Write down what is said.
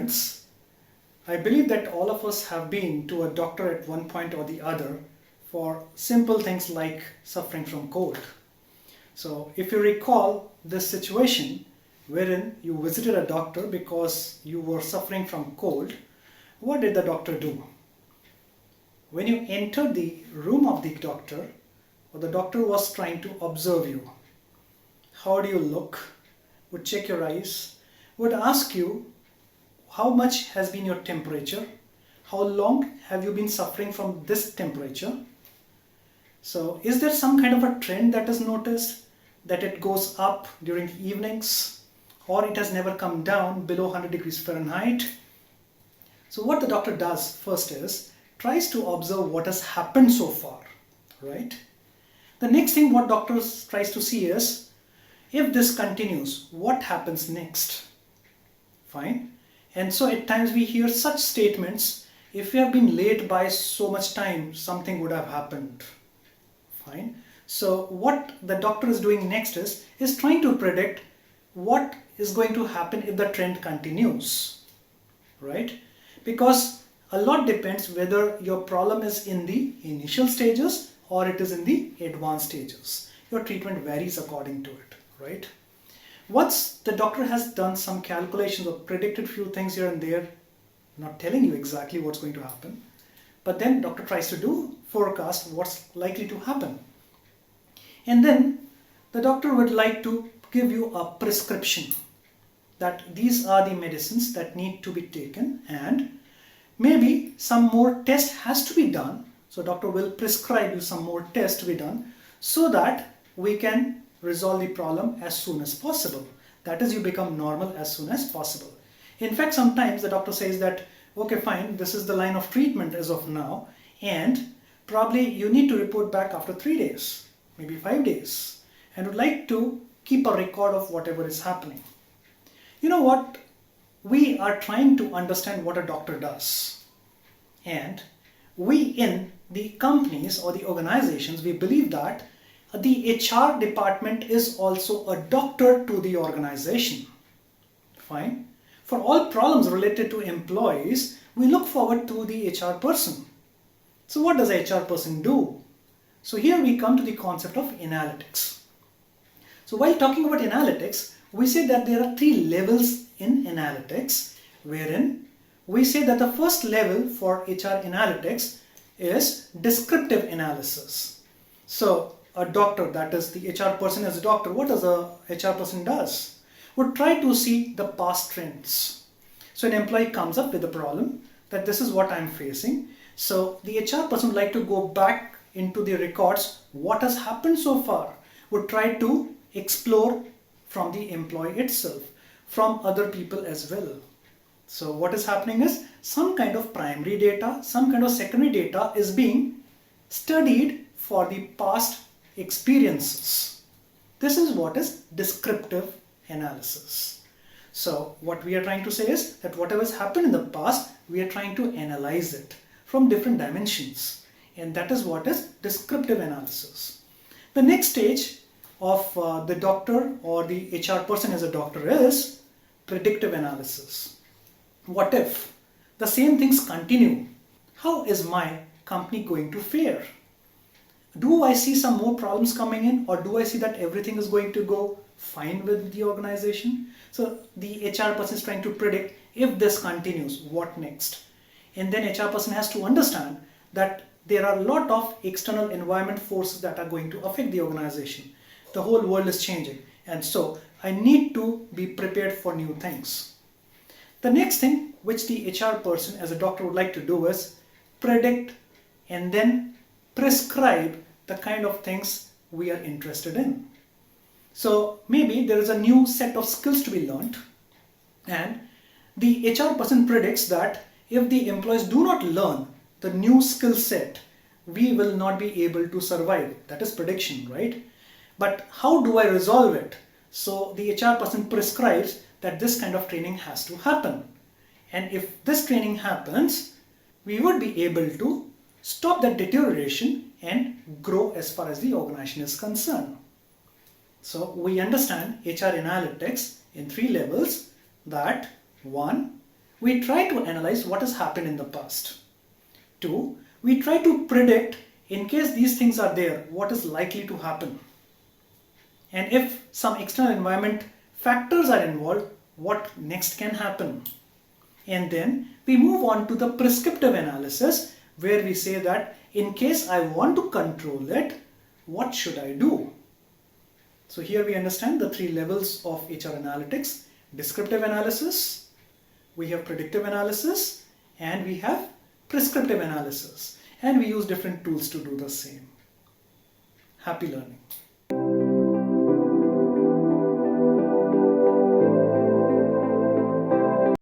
students, I believe that all of us have been to a doctor at one point or the other for simple things like suffering from cold. So if you recall this situation wherein you visited a doctor because you were suffering from cold, what did the doctor do? When you entered the room of the doctor was trying to observe you. How do you look? Would check your eyes, would ask you how much has been your temperature, how long have you been suffering from this temperature. So is there some kind of a trend that is noticed, that it goes up during the evenings, or it has never come down below 100 degrees Fahrenheit? So what the doctor does first is tries to observe what has happened so far, right? The next thing what doctor tries to see is, if this continues, what happens next? Fine. And so at times we hear such statements, if you have been late by so much time, something would have happened. Fine. So what the doctor is doing next is trying to predict what is going to happen if the trend continues, right? Because a lot depends whether your problem is in the initial stages or it is in the advanced stages. Your treatment varies according to it, right? Once the doctor has done some calculations or predicted few things here and there, not telling you exactly what's going to happen, but then doctor tries to do forecast what's likely to happen. And then the doctor would like to give you a prescription that these are the medicines that need to be taken, and maybe some more test has to be done. So doctor will prescribe you some more tests to be done so that we can resolve the problem as soon as possible. That is, you become normal as soon as possible. In fact, sometimes the doctor says that, okay, fine, this is the line of treatment as of now, and probably you need to report back after 3 days, maybe 5 days, and would like to keep a record of whatever is happening. You know what? We are trying to understand what a doctor does, and we in the companies or the organizations, we believe that the HR department is also a doctor to the organization. Fine. For all problems related to employees, we look forward to the HR person. So what does a HR person do? So here we come to the concept of analytics. So while talking about analytics, we say that there are 3 levels in analytics, wherein we say that the first level for HR analytics is descriptive analysis. So a doctor, that is the HR person as a doctor, what does a HR person does? Would try to see the past trends. So an employee comes up with a problem that this is what I'm facing. So the HR person would like to go back into the records, what has happened so far, would try to explore from the employee itself, from other people as well. So what is happening is some kind of primary data, some kind of secondary data is being studied for the past experiences. This is what is descriptive analysis. So what we are trying to say is that whatever has happened in the past, we are trying to analyze it from different dimensions, and that is what is descriptive analysis. The next stage of the doctor or the HR person as a doctor is predictive analysis. What if the same things continue? How is my company going to fare? Do I see some more problems coming in, or do I see that everything is going to go fine with the organization? So the HR person is trying to predict, if this continues, what next? And then HR person has to understand that there are a lot of external environment forces that are going to affect the organization. The whole world is changing, and so I need to be prepared for new things. The next thing which the HR person as a doctor would like to do is predict and then prescribe the kind of things we are interested in. So maybe there is a new set of skills to be learned, and the HR person predicts that if the employees do not learn the new skill set, we will not be able to survive. That is prediction, right? But how do I resolve it? So the HR person prescribes that this kind of training has to happen. And if this training happens, we would be able to stop that deterioration and grow as far as the organization is concerned. So we understand HR analytics in 3 levels, that 1, we try to analyze what has happened in the past. 2, we try to predict, in case these things are there, what is likely to happen. And if some external environment factors are involved, what next can happen. And then we move on to the prescriptive analysis, where we say that in case I want to control it, what should I do? So here we understand the 3 levels of HR analytics: descriptive analysis, we have predictive analysis, and we have prescriptive analysis. And we use different tools to do the same. Happy learning.